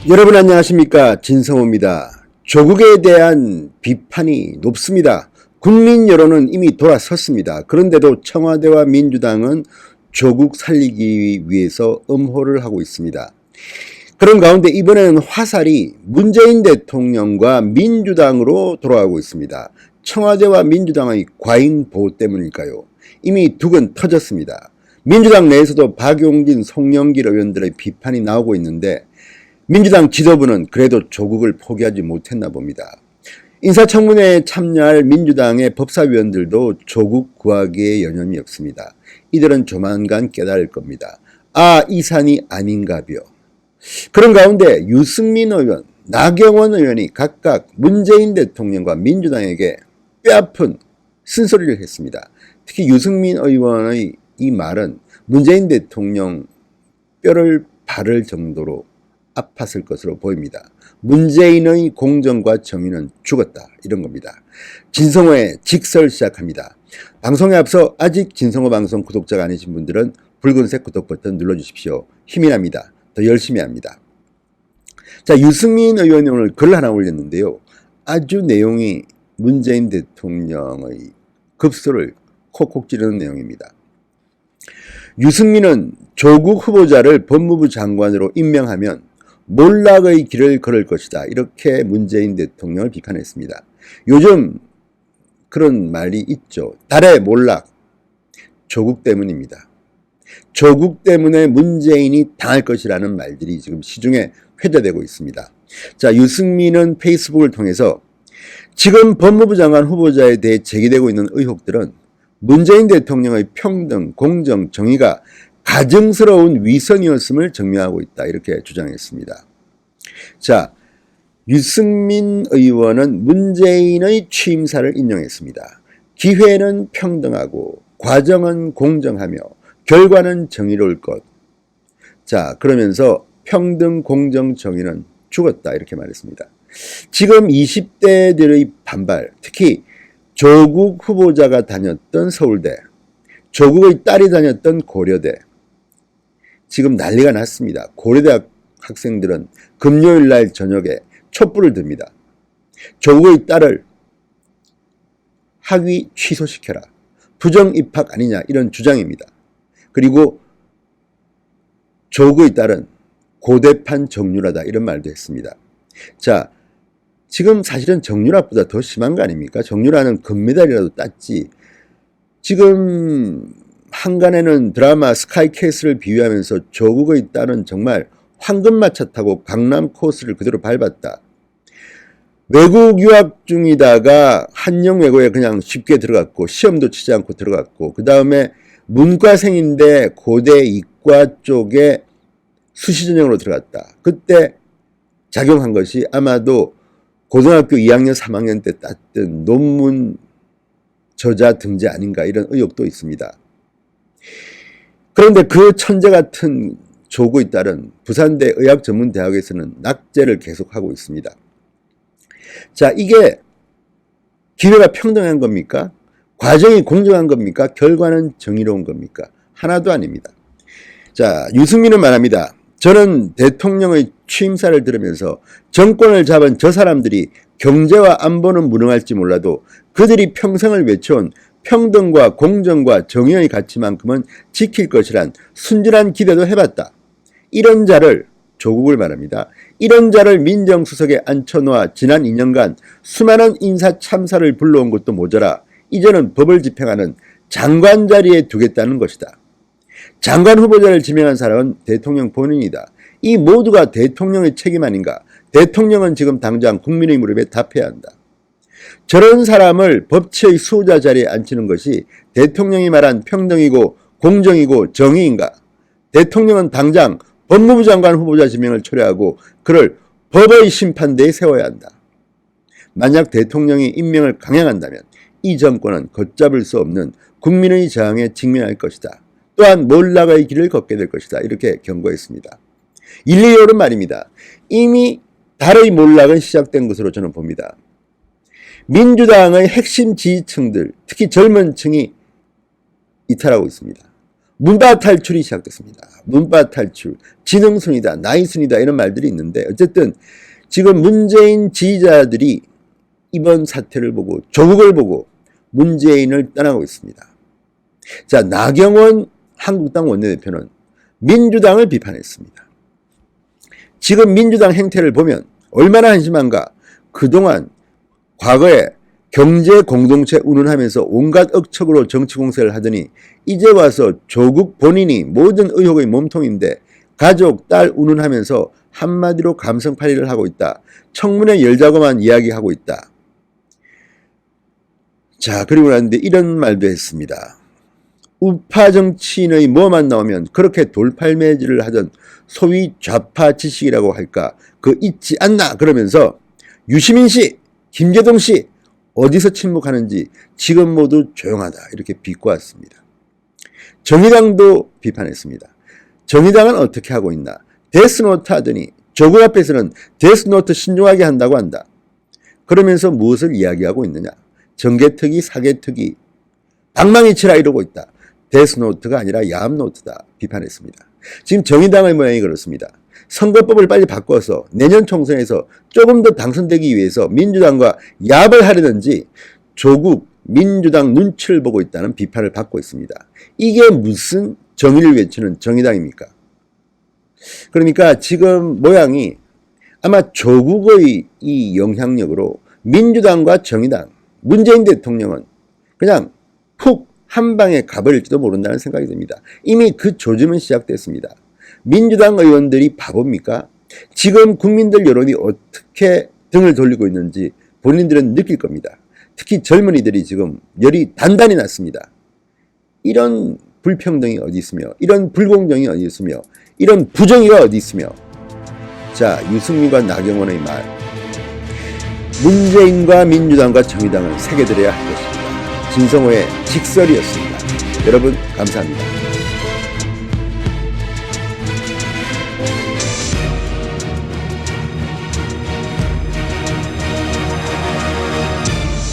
여러분 안녕하십니까, 진성호입니다. 조국에 대한 비판이 높습니다. 국민 여론은 이미 돌아섰습니다. 그런데도 청와대와 민주당은 조국 살리기 위해서 음호를 하고 있습니다. 그런 가운데 이번에는 화살이 문재인 대통령과 민주당으로 돌아가고 있습니다. 청와대와 민주당의 과잉 보호 때문일까요? 이미 둑은 터졌습니다. 민주당 내에서도 박용진, 송영길 의원들의 비판이 나오고 있는데 민주당 지도부는 그래도 조국을 포기하지 못했나 봅니다. 인사청문회에 참여할 민주당의 법사위원들도 조국 구하기에 여념이 없습니다. 이들은 조만간 깨달을 겁니다. 아, 이 산이 아닌가벼. 그런 가운데 유승민 의원, 나경원 의원이 각각 문재인 대통령과 민주당에게 뼈아픈 쓴소리를 했습니다. 특히 유승민 의원의 이 말은 문재인 대통령 뼈를 바를 정도로 아팠을 것으로 보입니다. 문재인의 공정과 정의는 죽었다, 이런 겁니다. 진성호의 직설 시작합니다. 방송에 앞서 아직 진성호 방송 구독자가 아니신 분들은 붉은색 구독 버튼 눌러주십시오. 힘이 납니다. 더 열심히 합니다. 자, 유승민 의원이 오늘 글 하나 올렸는데요. 아주 내용이 문재인 대통령의 급소를 콕콕 찌르는 내용입니다. 유승민은 조국 후보자를 법무부 장관으로 임명하면 몰락의 길을 걸을 것이다, 이렇게 문재인 대통령을 비판했습니다. 요즘 그런 말이 있죠. 달의 몰락, 조국 때문입니다. 조국 때문에 문재인이 당할 것이라는 말들이 지금 시중에 회자되고 있습니다. 자, 유승민은 페이스북을 통해서 지금 법무부 장관 후보자에 대해 제기되고 있는 의혹들은 문재인 대통령의 평등, 공정, 정의가 가증스러운 위선이었음을 증명하고 있다, 이렇게 주장했습니다. 자, 유승민 의원은 문재인의 취임사를 인용했습니다. 기회는 평등하고 과정은 공정하며 결과는 정의로울 것. 자, 그러면서 평등, 공정, 정의는 죽었다, 이렇게 말했습니다. 지금 20대들의 반발, 특히 조국 후보자가 다녔던 서울대, 조국의 딸이 다녔던 고려대, 지금 난리가 났습니다. 고려대학 학생들은 금요일 날 저녁에 촛불을 듭니다. 조국의 딸을 학위 취소시켜라, 부정입학 아니냐, 이런 주장입니다. 그리고 조국의 딸은 고대판 정유라다, 이런 말도 했습니다. 자, 지금 사실은 정유라보다 더 심한 거 아닙니까? 정유라는 금메달이라도 땄지. 지금 한간에는 드라마 스카이캐슬을 비유하면서 조국의 딸은 정말 황금마차 타고 강남 코스를 그대로 밟았다. 외국 유학 중이다가 한영외고에 그냥 쉽게 들어갔고 시험도 치지 않고 들어갔고, 그 다음에 문과생인데 고대 이과 쪽에 수시전형으로 들어갔다. 그때 작용한 것이 아마도 고등학교 2학년 3학년 때 땄던 논문 저자 등재 아닌가, 이런 의혹도 있습니다. 그런데 그 천재 같은 조국의 딸은 부산대 의학전문대학에서는 낙제를 계속하고 있습니다. 자, 이게 기회가 평등한 겁니까? 과정이 공정한 겁니까? 결과는 정의로운 겁니까? 하나도 아닙니다. 자, 유승민은 말합니다. 저는 대통령의 취임사를 들으면서 정권을 잡은 저 사람들이 경제와 안보는 무능할지 몰라도 그들이 평생을 외쳐온 평등과 공정과 정의의 가치만큼은 지킬 것이란 순진한 기대도 해봤다. 이런 자를, 조국을 말합니다. 이런 자를 민정수석에 앉혀놓아 지난 2년간 수많은 인사 참사를 불러온 것도 모자라 이제는 법을 집행하는 장관 자리에 두겠다는 것이다. 장관 후보자를 지명한 사람은 대통령 본인이다. 이 모두가 대통령의 책임 아닌가? 대통령은 지금 당장 국민의 무릎에 답해야 한다. 저런 사람을 법치의 수호자 자리에 앉히는 것이 대통령이 말한 평등이고 공정이고 정의인가? 대통령은 당장 법무부 장관 후보자 지명을 철회하고 그를 법의 심판대에 세워야 한다. 만약 대통령이 임명을 강행한다면 이 정권은 걷잡을 수 없는 국민의 저항에 직면할 것이다. 또한 몰락의 길을 걷게 될 것이다, 이렇게 경고했습니다. 일리 옳은 말입니다. 이미 달의 몰락은 시작된 것으로 저는 봅니다. 민주당의 핵심 지지층들, 특히 젊은 층이 이탈하고 있습니다. 문파 탈출이 시작됐습니다. 문파 탈출, 지능순이다, 나이순이다 이런 말들이 있는데 어쨌든 지금 문재인 지지자들이 이번 사태를 보고 조국을 보고 문재인을 떠나고 있습니다. 자, 나경원 한국당 원내대표는 민주당을 비판했습니다. 지금 민주당 행태를 보면 얼마나 한심한가. 그동안 과거에 경제 공동체 운운하면서 온갖 억척으로 정치 공세를 하더니 이제 와서 조국 본인이 모든 의혹의 몸통인데 가족, 딸 운운하면서 한마디로 감성팔이를 하고 있다. 청문회 열자고만 이야기하고 있다. 자, 그리고 나는데 이런 말도 했습니다. 우파 정치인의 뭐만 나오면 그렇게 돌팔매질을 하던 소위 좌파 지식이라고 할까 그 있지 않나 그러면서 유시민 씨, 김재동 씨 어디서 침묵하는지 지금 모두 조용하다 이렇게 비꼬았습니다. 정의당도 비판했습니다. 정의당은 어떻게 하고 있나. 데스노트 하더니 조국 앞에서는 데스노트 신중하게 한다고 한다. 그러면서 무엇을 이야기하고 있느냐. 정계특위, 사개특위, 방망이치라 이러고 있다. 데스노트가 아니라 야합노트다 비판했습니다. 지금 정의당의 모양이 그렇습니다. 선거법을 빨리 바꿔서 내년 총선에서 조금 더 당선되기 위해서 민주당과 야합을 하려는지 조국 민주당 눈치를 보고 있다는 비판을 받고 있습니다. 이게 무슨 정의를 외치는 정의당입니까? 그러니까 지금 모양이 아마 조국의 이 영향력으로 민주당과 정의당, 문재인 대통령은 그냥 푹 한 방에 가버릴지도 모른다는 생각이 듭니다. 이미 그 조짐은 시작됐습니다. 민주당 의원들이 바보입니까? 지금 국민들 여론이 어떻게 등을 돌리고 있는지 본인들은 느낄 겁니다. 특히 젊은이들이 지금 열이 단단히 났습니다. 이런 불평등이 어디 있으며 이런 불공정이 어디 있으며 이런 부정의가 어디 있으며. 자, 유승민과 나경원의 말. 문재인과 민주당과 정의당은 새겨들어야 할 것입니다. 진성호의 직설이었습니다. 여러분 감사합니다.